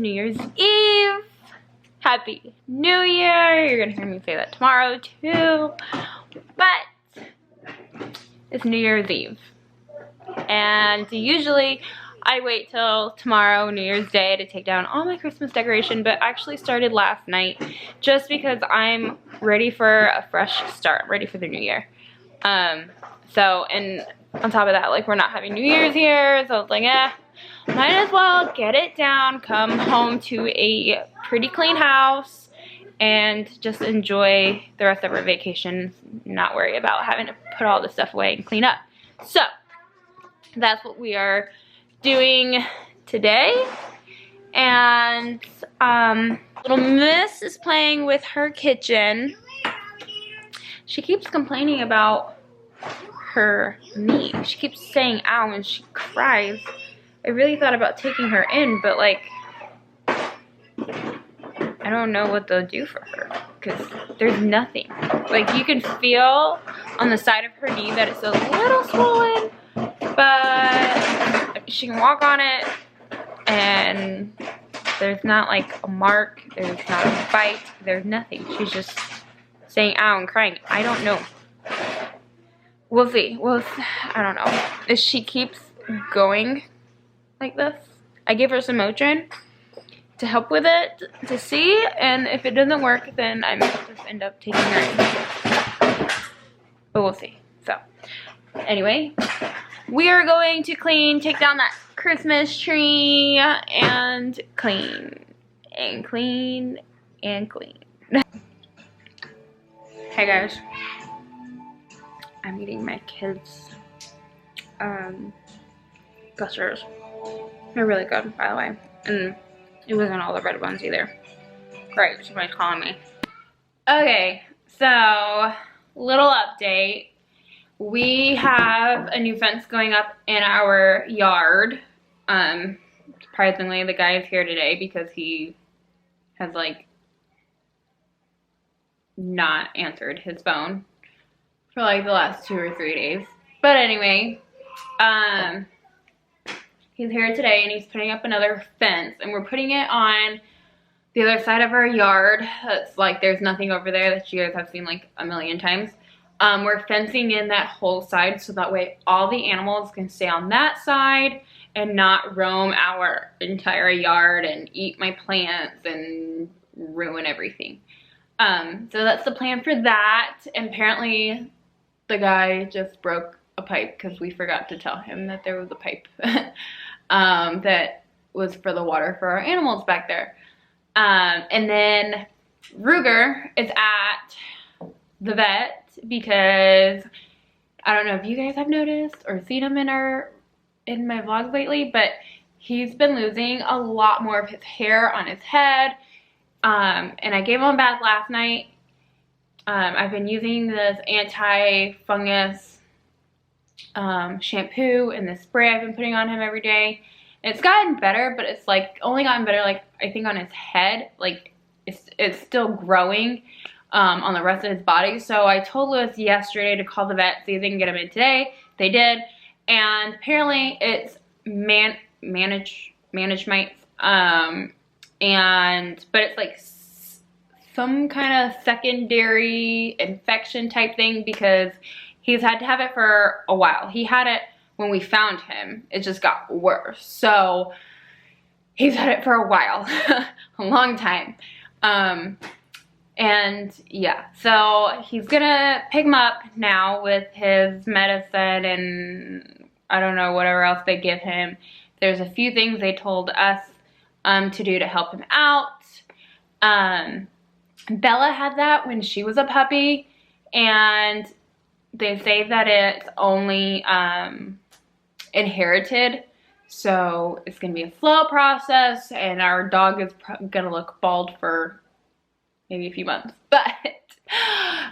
New Year's Eve. Happy New Year. You're gonna hear me say that tomorrow too. But it's New Year's Eve. And usually I wait till tomorrow, New Year's Day, to take down all my Christmas decoration, but I actually started last night just because I'm ready for a fresh start. I'm ready for the new year. And on top of that, like, we're not having New Year's here, so it's like, might as well get it down, come home to a pretty clean house, and just enjoy the rest of our vacation, not worry about having to put all this stuff away and clean up. So, that's what we are doing today. And, little Miss is playing with her kitchen. She keeps complaining about her knee. She keeps saying ow and she cries. I really thought about taking her in, but like, I don't know what they'll do for her because there's nothing. Like, you can feel on the side of her knee that it's a little swollen, but she can walk on it and there's not like a mark, there's not a bite, there's nothing. She's just saying ow and crying. I don't know. We'll see. I don't know. If she keeps going like this, I gave her some Motrin to help with it to see, and if it doesn't work, then I might just end up taking her in. But we'll see. So, anyway, we are going to take down that Christmas tree, and clean, and clean, and clean. Hey guys. I'm eating my kids' gushers. They're really good, by the way. And it wasn't all the red ones either. Great, somebody's calling me. Okay, so little update. We have a new fence going up in our yard. Surprisingly, the guy is here today because he has like not answered his phone for like the last 2 or 3 days. But anyway, he's here today and he's putting up another fence, and we're putting it on the other side of our yard. It's like there's nothing over there that you guys have seen like a million times. We're fencing in that whole side so that way all the animals can stay on that side and not roam our entire yard and eat my plants and ruin everything. So that's the plan for that. And apparently the guy just broke a pipe because we forgot to tell him that there was a pipe that was for the water for our animals back there. And then Ruger is at the vet because I don't know if you guys have noticed or seen him in my vlogs lately, but he's been losing a lot more of his hair on his head. And I gave him a bath last night. I've been using this anti-fungus shampoo and the spray I've been putting on him every day. It's gotten better, but it's like only gotten better like I think on his head. Like it's still growing on the rest of his body. So I told Lewis yesterday to call the vet, see if they can get him in today. They did, and apparently it's management. But it's like some kind of secondary infection type thing because he's had to have it for a while. He had it when we found him. It just got worse. So he's had it for a while, a long time. And yeah, so he's gonna pick him up now with his medicine and I don't know, whatever else they give him. There's a few things they told us to do to help him out. Bella had that when she was a puppy, and they say that it's only inherited, so it's gonna be a slow process, and our dog is gonna look bald for maybe a few months. But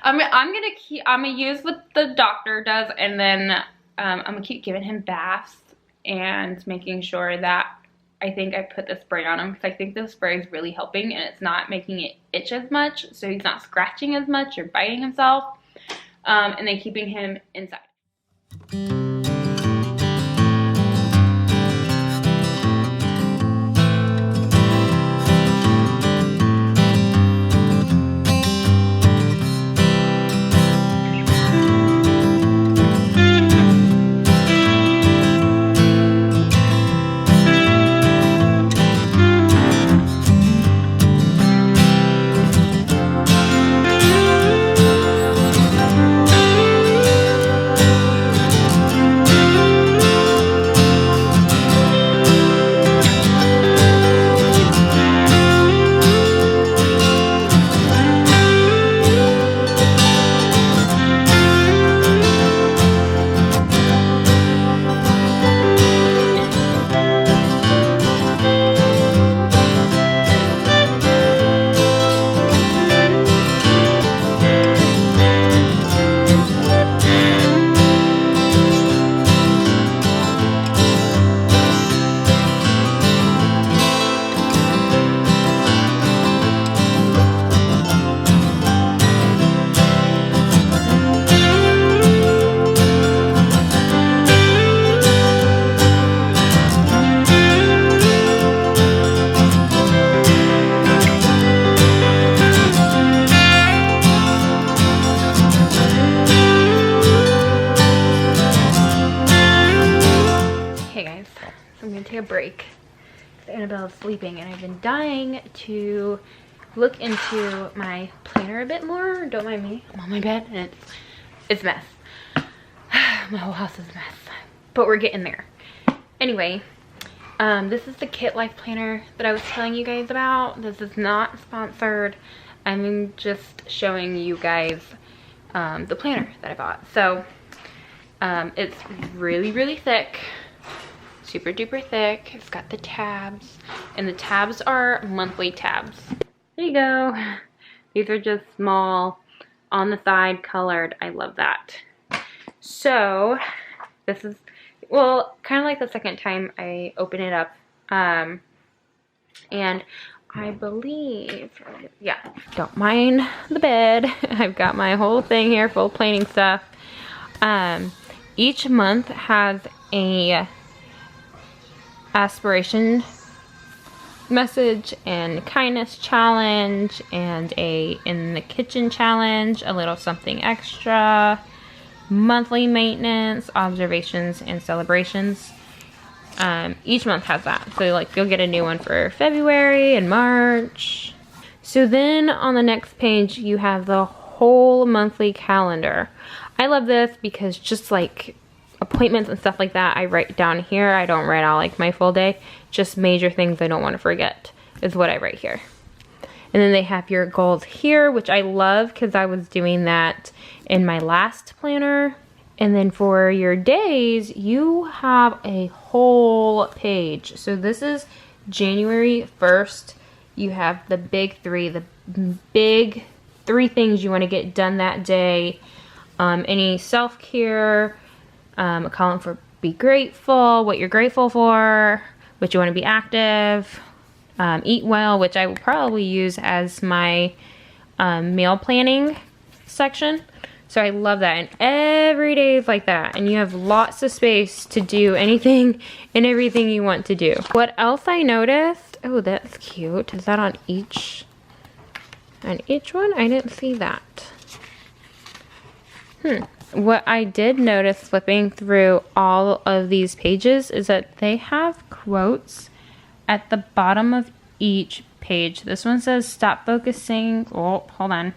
I'm gonna use what the doctor does, and then I'm gonna keep giving him baths and making sure that I think I put the spray on him because I think the spray is really helping and it's not making it itch as much, so he's not scratching as much or biting himself, and then keeping him inside. Annabelle is sleeping, and I've been dying to look into my planner a bit more. Don't mind me. I'm on my bed and it's a mess. My whole house is a mess, but we're getting there. Anyway, this is the Kit Life planner that I was telling you guys about. This is not sponsored. I'm just showing you guys the planner that I bought. So it's really thick, super duper thick. It's got the tabs, and the tabs are monthly tabs. There you go. These are just small on the side colored. I love that. So this is, well, kind of like the second time I open it up. And I believe, yeah, don't mind the bed. I've got my whole thing here full of planning stuff. Each month has a aspiration message and kindness challenge and a in the kitchen challenge, a little something extra, monthly maintenance, observations, and celebrations. Each month has that. So like you'll get a new one for February and March. So then on the next page you have the whole monthly calendar. I love this because just like appointments and stuff like that I write down here. I don't write out like my full day. Just major things I don't want to forget is what I write here. And then they have your goals here, which I love because I was doing that in my last planner. And then for your days, you have a whole page. So this is January 1st. You have the big three things you want to get done that day. Any self-care, a column for be grateful, what you're grateful for, what you want to be active, eat well, which I will probably use as my meal planning section. So I love that, and every day is like that, and you have lots of space to do anything and everything you want to do. What else I noticed, oh that's cute, is that on each one? I didn't see that. What I did notice flipping through all of these pages is that they have quotes at the bottom of each page. This one says stop focusing, oh hold on.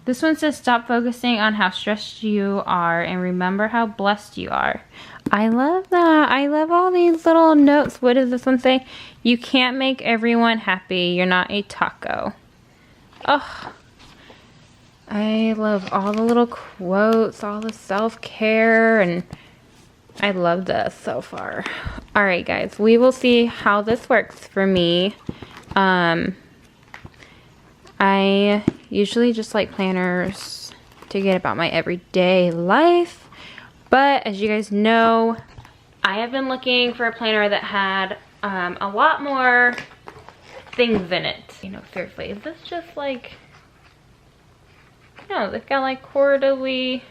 This one says stop focusing on how stressed you are and remember how blessed you are. I love that. I love all these little notes. What does this one say? You can't make everyone happy. You're not a taco. Oh, I love all the little quotes, all the self-care, and I love this so far. All right, guys, we will see how this works for me. I usually just like planners to get about my everyday life, but as you guys know, I have been looking for a planner that had a lot more things in it. You know, seriously, is this just like, no, they've got like quarterly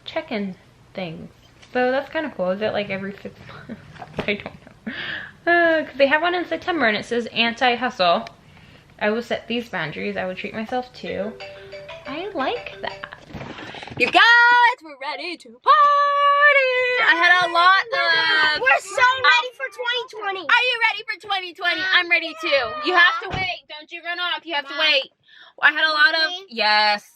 check-in things. So that's kind of cool. Is it like every 6 months? I don't know. Because they have one in September and it says anti-hustle. I will set these boundaries. I will treat myself too. I like that. You guys, we're ready to party. I had a lot of... We're so ready for 2020. Are you ready for 2020? I'm ready too. You have to wait. Don't you run off. You have to wait. I had a lot of... Yes.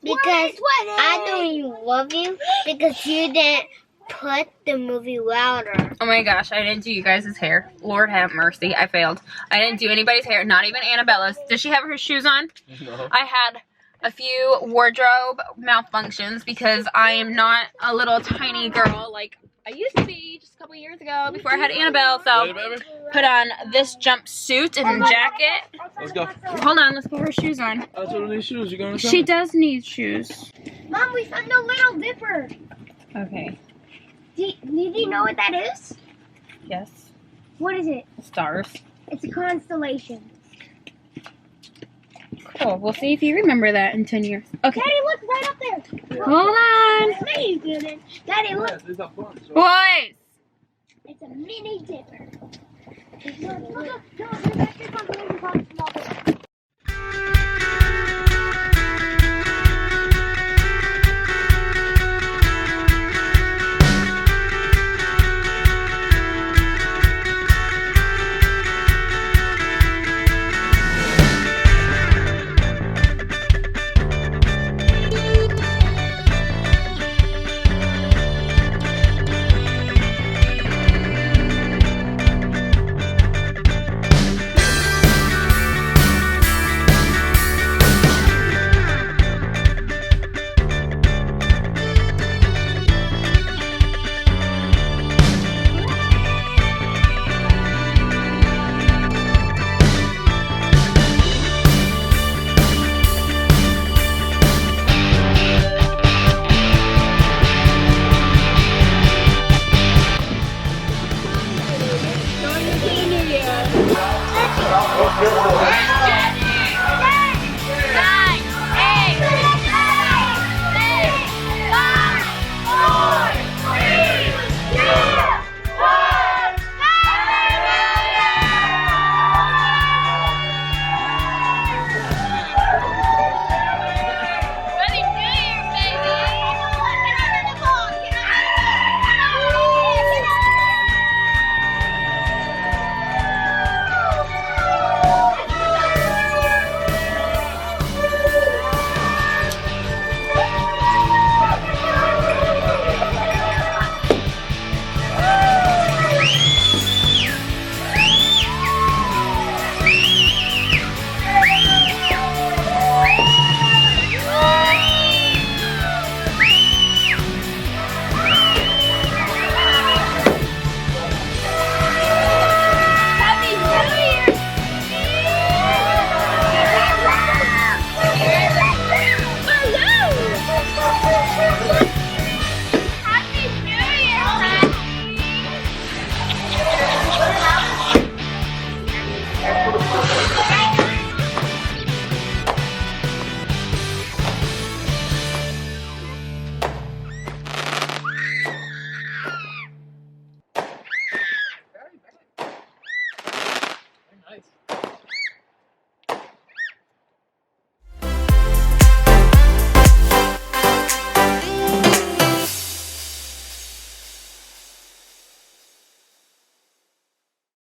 Because I don't even love you because you didn't put the movie louder. Oh my gosh, I didn't do you guys' hair. Lord have mercy, I failed. I didn't do anybody's hair, not even Annabella's. Does she have her shoes on? No. I had a few wardrobe malfunctions because I am not a little tiny girl like I used to be just a couple years ago before I had Annabelle. So put on this jumpsuit and jacket. Let's go. Hold on, let's put her shoes on. I told her need shoes. You going to She does need shoes. Mom, we found a Little Dipper. Okay. Did you know what that is? Yes. What is it? Stars. It's a constellation. Cool. We'll see if you remember that in 10 years. Okay. Daddy, look right up there. Hold on. No, you didn't. Daddy, look. Boys. It's a mini dipper. Look, that's your constellation called small dipper. Bye.